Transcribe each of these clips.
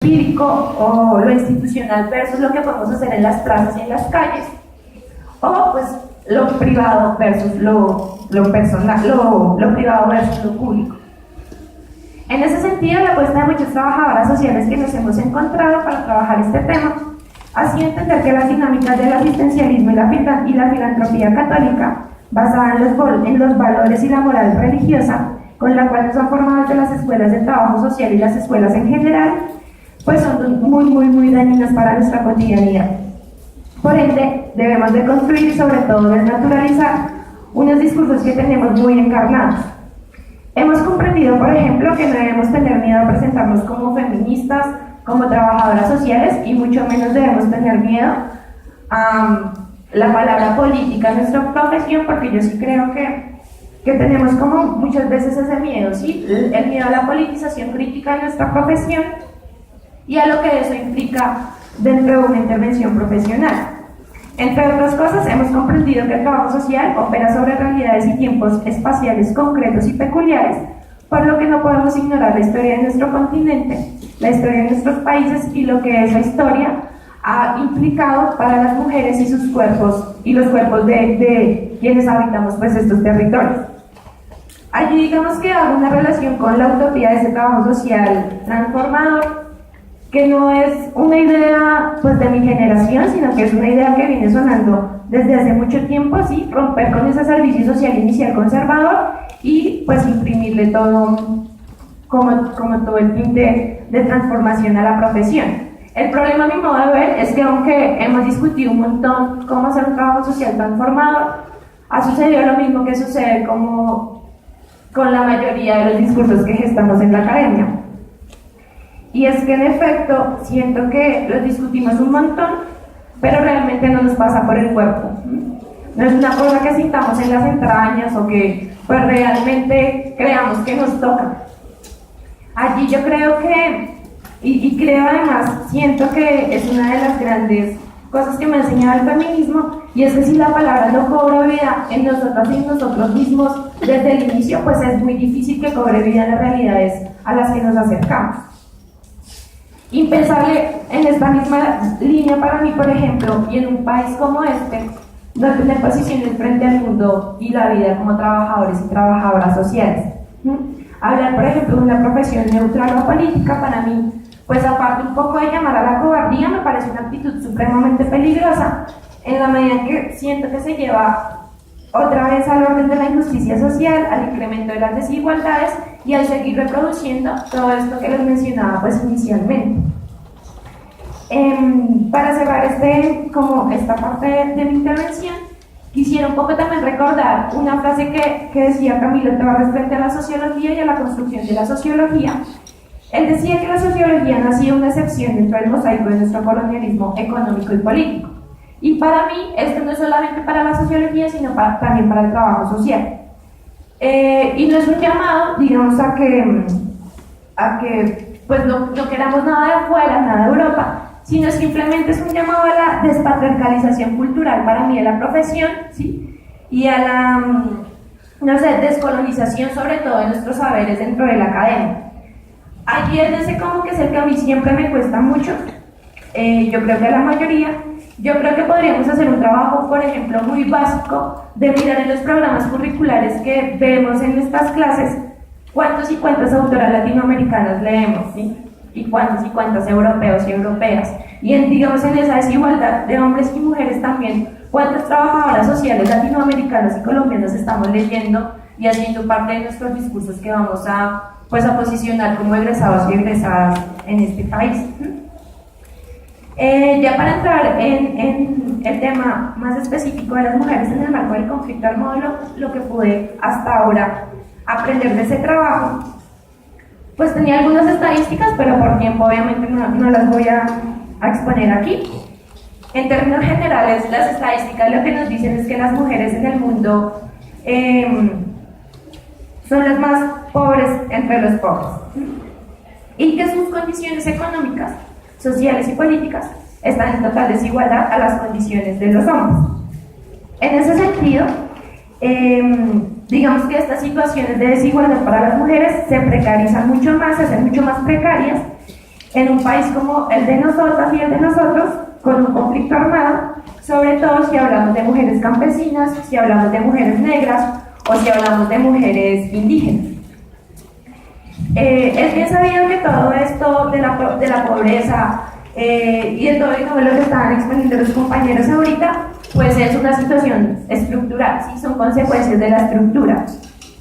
empírico o lo institucional versus lo que podemos hacer en las plazas y en las calles, o pues lo privado versus lo personal, lo privado versus lo público. En ese sentido, la apuesta de muchas trabajadoras sociales que nos hemos encontrado para trabajar este tema ha sido entender que las dinámicas del asistencialismo y la filantropía católica, basada en los valores y la moral religiosa, con la cual nos han formado desde las escuelas de trabajo social y las escuelas en general, pues son muy dañinas para nuestra cotidianidad. Por ende, debemos de construir y sobre todo desnaturalizar unos discursos que tenemos muy encarnados. Hemos comprendido, por ejemplo, que no debemos tener miedo a presentarnos como feministas, como trabajadoras sociales, y mucho menos debemos tener miedo a la palabra política en nuestra profesión, porque yo sí creo que tenemos como muchas veces ese miedo, ¿sí? El miedo a la politización crítica de nuestra profesión y a lo que eso implica dentro de una intervención profesional. Entre otras cosas, hemos comprendido que el trabajo social opera sobre realidades y tiempos espaciales concretos y peculiares, por lo que no podemos ignorar la historia de nuestro continente, la historia de nuestros países y lo que esa historia ha implicado para las mujeres y sus cuerpos y los cuerpos de quienes habitamos pues estos territorios. Allí digamos que hago una relación con la utopía de ese trabajo social transformador, que no es una idea pues de mi generación, sino que es una idea que viene sonando desde hace mucho tiempo, ¿sí? Romper con ese servicio social inicial conservador y pues imprimirle todo como todo el tinte de transformación a la profesión. El problema a mi modo de ver es que aunque hemos discutido un montón cómo hacer un trabajo social transformador, ha sucedido lo mismo que sucede como con la mayoría de los discursos que gestamos en la academia. Y es que en efecto siento que los discutimos un montón, pero realmente no nos pasa por el cuerpo. No es una cosa que sintamos en las entrañas o que pues realmente creamos que nos toca. Allí yo creo que, y creo además, siento que es una de las grandes cosas que me ha enseñado el feminismo, y es que si la palabra no cobra vida en nosotras y en nosotros mismos desde el inicio, pues es muy difícil que cobre vida en las realidades a las que nos acercamos. Impensable en esta misma línea para mí, por ejemplo, y en un país como este, no tener posiciones frente al mundo y la vida como trabajadores y trabajadoras sociales. Hablar, por ejemplo, de una profesión neutral o política, para mí, pues aparte un poco de llamar a la cobardía, me parece una actitud supremamente peligrosa, en la medida que siento que se lleva otra vez al orden de la injusticia social, al incremento de las desigualdades y al seguir reproduciendo todo esto que les mencionaba pues inicialmente. Para cerrar esta parte de mi intervención, quisiera un poco también recordar una frase que decía Camilo Torres frente a la sociología y a la construcción de la sociología. Él decía que la sociología no ha sido una excepción dentro del mosaico de nuestro colonialismo económico y político. Y para mí, esto no es solamente para la sociología, sino también para el trabajo social. Y no es un llamado, digamos, a que pues no queramos nada de afuera, nada de Europa, sino simplemente es un llamado a la despatriarcalización cultural para mí de la profesión, ¿sí? Y a la, no sé, descolonización sobre todo de nuestros saberes dentro de la academia. Allí es ese como que es el que a mí siempre me cuesta mucho, yo creo que a la mayoría. Yo creo que podríamos hacer un trabajo, por ejemplo, muy básico de mirar en los programas curriculares que vemos en estas clases cuántos y cuántas autoras latinoamericanas leemos, ¿sí? Y cuántas europeos y europeas. Y digamos en esa desigualdad de hombres y mujeres también, cuántas trabajadoras sociales latinoamericanas y colombianas estamos leyendo y haciendo parte de nuestros discursos que vamos a posicionar como egresados y egresadas en este país. Ya para entrar en el tema más específico de las mujeres en el marco del conflicto armado, lo que pude hasta ahora aprender de ese trabajo, pues tenía algunas estadísticas, pero por tiempo obviamente no las voy a exponer aquí. En términos generales, las estadísticas lo que nos dicen es que las mujeres en el mundo son las más pobres entre los pobres, y que sus condiciones económicas, sociales y políticas están en total desigualdad a las condiciones de los hombres. En ese sentido, digamos que estas situaciones de desigualdad para las mujeres se precarizan mucho más, se hacen mucho más precarias, en un país como el de nosotras y el de nosotros, con un conflicto armado, sobre todo si hablamos de mujeres campesinas, si hablamos de mujeres negras o si hablamos de mujeres indígenas. Es bien sabido que todo esto de la pobreza y de todo lo que estaban exponiendo los compañeros ahorita, pues es una situación estructural, ¿sí? Son consecuencias de la estructura.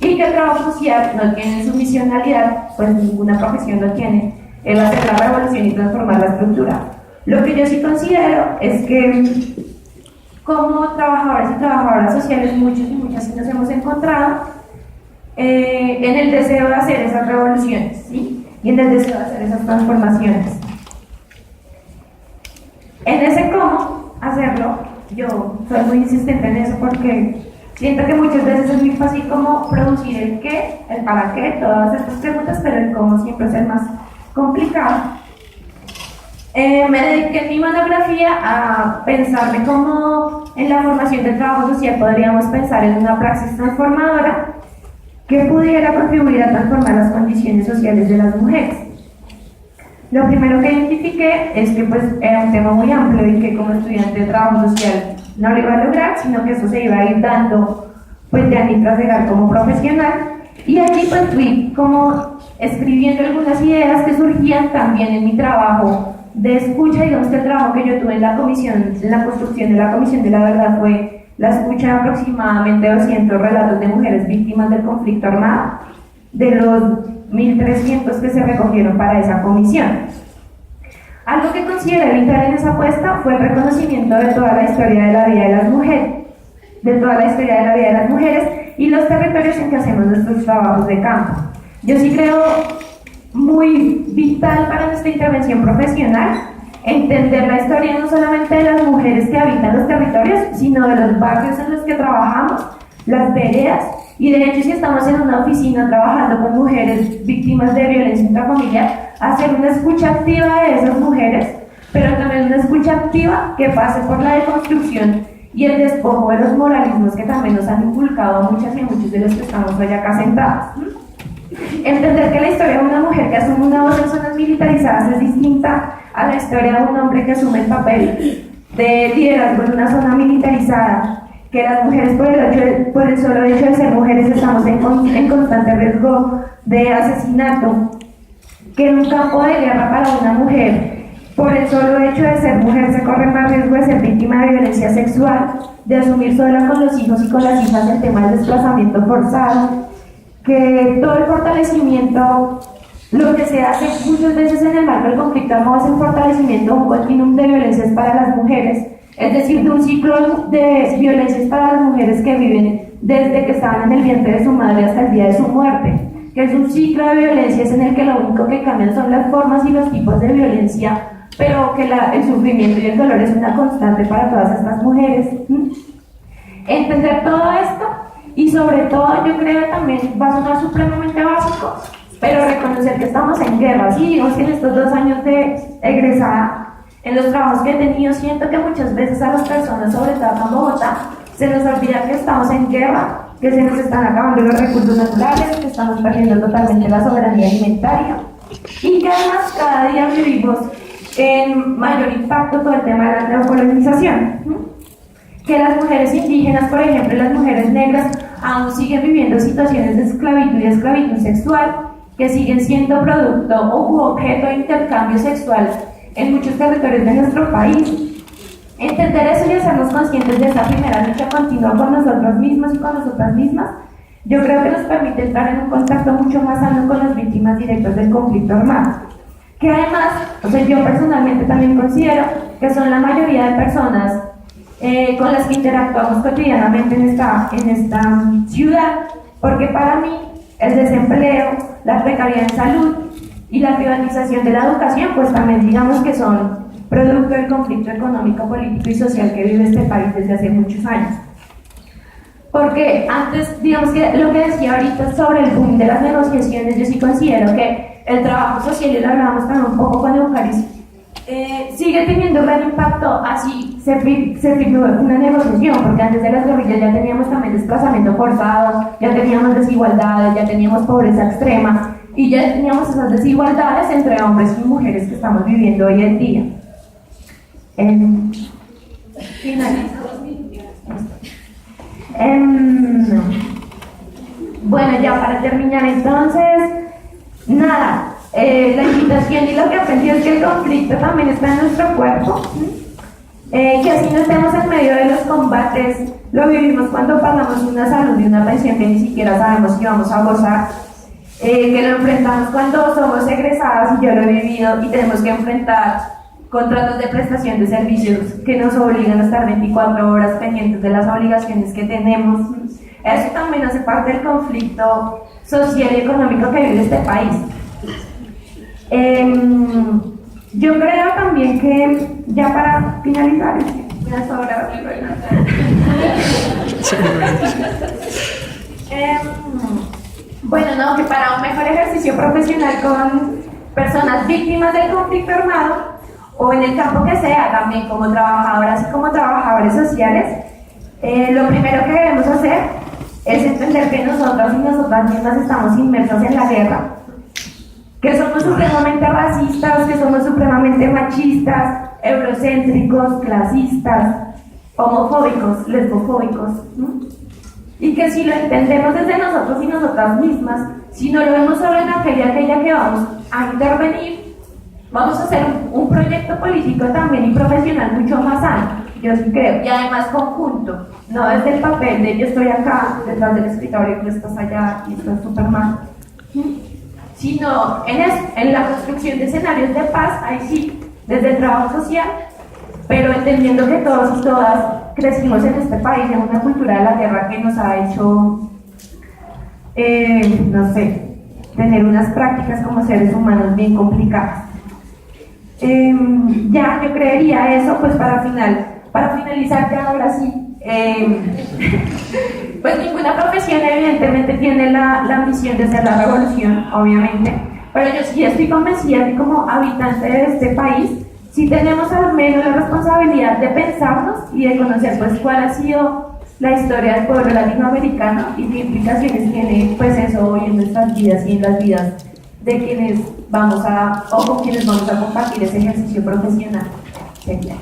Y que el trabajo social no tiene su misionalidad, pues ninguna profesión lo tiene, el hacer la revolución y transformar la estructura. Lo que yo sí considero es que como trabajadores y trabajadoras sociales, muchos y muchas nos hemos encontrado en el deseo de hacer esas revoluciones, ¿sí? Y en el deseo de hacer esas transformaciones. En ese cómo hacerlo, yo soy muy insistente en eso porque siento que muchas veces es muy fácil como producir el qué, el para qué, todas estas preguntas, pero el cómo siempre es el más complicado. Me dediqué en mi monografía a pensar de cómo en la formación del trabajo social podríamos pensar en una praxis transformadora que pudiera contribuir a transformar las condiciones sociales de las mujeres. Lo primero que identifiqué es que pues, era un tema muy amplio y que como estudiante de trabajo social no lo iba a lograr, sino que eso se iba a ir dando pues, de año tras llegar como profesional. Y allí pues fui como escribiendo algunas ideas que surgían también en mi trabajo de escucha. Digamos que el trabajo que yo tuve en la comisión, en la construcción de la Comisión de la Verdad fue la escucha de aproximadamente 200 relatos de mujeres víctimas del conflicto armado, de los 1.300 que se recogieron para esa comisión. Algo que consideré vital en esa apuesta fue el reconocimiento de toda la historia de la vida de las mujeres, y los territorios en que hacemos nuestros trabajos de campo. Yo sí creo muy vital para nuestra intervención profesional entender la historia no solamente de las mujeres que habitan los territorios, sino de los barrios en los que trabajamos, las veredas, y de hecho si estamos en una oficina trabajando con mujeres víctimas de violencia intrafamiliar, hacer una escucha activa de esas mujeres, pero también una escucha activa que pase por la deconstrucción y el despojo de los moralismos que también nos han inculcado a muchas y muchos de los que estamos hoy acá sentados. Entender que la historia de una mujer que asume una voz en zonas militarizadas es distinta a la historia de un hombre que asume el papel de liderazgo en una zona militarizada, que las mujeres por el solo hecho de ser mujeres estamos en constante riesgo de asesinato, que en un campo de guerra para una mujer, por el solo hecho de ser mujer se corre más riesgo de ser víctima de violencia sexual, de asumir sola con los hijos y con las hijas el tema del desplazamiento forzado, que todo el fortalecimiento, lo que se hace muchas veces en el marco del conflicto armado es el fortalecimiento de un continuum de violencias para las mujeres, es decir, de un ciclo de violencias para las mujeres que viven desde que estaban en el vientre de su madre hasta el día de su muerte, que es un ciclo de violencias en el que lo único que cambian son las formas y los tipos de violencia, pero que el sufrimiento y el dolor es una constante para todas estas mujeres. Entender todo esto y sobre todo yo creo que también va a sonar supremamente básico, pero reconocer que estamos en guerra. Sí, digamos que en estos 2 años de egresada, en los trabajos que he tenido, siento que muchas veces a las personas, sobre todo acá en Bogotá, se nos olvida que estamos en guerra, que se nos están acabando los recursos naturales, que estamos perdiendo totalmente la soberanía alimentaria y que además cada día vivimos en mayor impacto todo el tema de la neocolonización. Que las mujeres indígenas, por ejemplo, y las mujeres negras, aún siguen viviendo situaciones de esclavitud y esclavitud sexual, que siguen siendo producto o objeto de intercambio sexual en muchos territorios de nuestro país. Entender eso y hacernos conscientes de esa primera lucha continua con nosotros mismos y con nosotras mismas, yo creo que nos permite entrar en un contacto mucho más sano con las víctimas directas del conflicto armado. Que además, yo personalmente también considero que son la mayoría de personas con las que interactuamos cotidianamente en esta ciudad, porque para mí el desempleo, la precariedad en salud y la privatización de la educación, pues también digamos que son producto del conflicto económico, político y social que vive este país desde hace muchos años. Porque antes, digamos que lo que decía ahorita sobre el boom de las negociaciones, yo sí considero que el trabajo social, y lo hablábamos también un poco con Eucaris, sigue teniendo gran impacto así se firmó una negociación, porque antes de las guerrillas ya teníamos también desplazamiento forzado, ya teníamos desigualdades, ya teníamos pobreza extrema. y ya teníamos esas desigualdades entre hombres y mujeres que estamos viviendo hoy en día. Bueno, ya para terminar entonces, nada, la invitación y lo que aprendí es que el conflicto también está en nuestro cuerpo, que así no estemos en medio de los combates, lo vivimos cuando pagamos una salud y una pensión que ni siquiera sabemos si vamos a gozar, que lo enfrentamos cuando somos egresadas, y yo lo he vivido, y tenemos que enfrentar contratos de prestación de servicios que nos obligan a estar 24 horas pendientes de las obligaciones que tenemos. Eso también hace parte del conflicto social y económico que vive este país. Yo creo también que, ya para finalizar, ya sobra. Bueno, no, que para un mejor ejercicio profesional con personas víctimas del conflicto armado, o en el campo que sea, también como trabajadoras y como trabajadores sociales, lo primero que debemos hacer es entender que nosotras y nosotras mismas estamos inmersas en la guerra, que somos supremamente racistas, que somos supremamente machistas, eurocéntricos, clasistas, homofóbicos, lesbofóbicos, ¿no? Y que si lo entendemos desde nosotros y nosotras mismas, si no lo vemos solo en aquella que vamos a intervenir, vamos a hacer un proyecto político también y profesional mucho más amplio, yo sí creo, y además conjunto, no desde el papel de yo estoy acá detrás del escritorio y tú estás allá y esto es Superman, sino en la construcción de escenarios de paz, ahí sí, desde el trabajo social, pero entendiendo que todos y todas crecimos en este país en una cultura de la guerra que nos ha hecho, no sé, tener unas prácticas como seres humanos bien complicadas. Ya yo creería eso, pues para finalizar ya ahora sí, pues ninguna profesión evidentemente tiene la ambición de ser la revolución, obviamente, pero yo sí estoy convencida que como habitante de este país sí tenemos al menos la responsabilidad de pensarnos y de conocer pues cuál ha sido la historia del pueblo latinoamericano y qué implicaciones tiene pues eso hoy en nuestras vidas y en las vidas de quienes vamos a, o con quienes vamos a compartir ese ejercicio profesional. Gracias.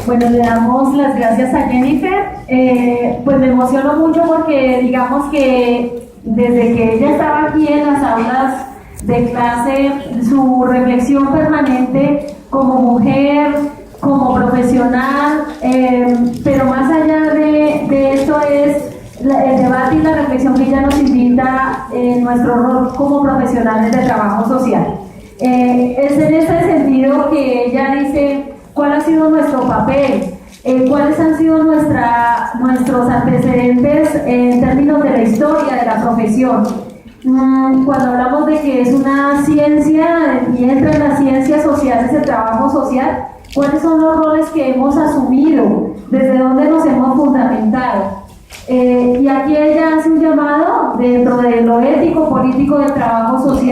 Bueno, le damos las gracias a Jennifer. Pues me emociono mucho porque digamos que desde que ella estaba aquí en las aulas de clase, su reflexión permanente como mujer, como profesional, pero más allá de esto es el debate y la reflexión que ella nos invita en nuestro rol como profesionales de trabajo social. Es en ese sentido que ella dice cuál ha sido nuestro papel, cuáles han sido nuestros antecedentes en términos de la historia de la profesión. Cuando hablamos de que es una ciencia y entra en las ciencias sociales el trabajo social, ¿cuáles son los roles que hemos asumido? ¿Desde dónde nos hemos fundamentado? Y aquí ella hace un llamado dentro de lo ético, político del trabajo social.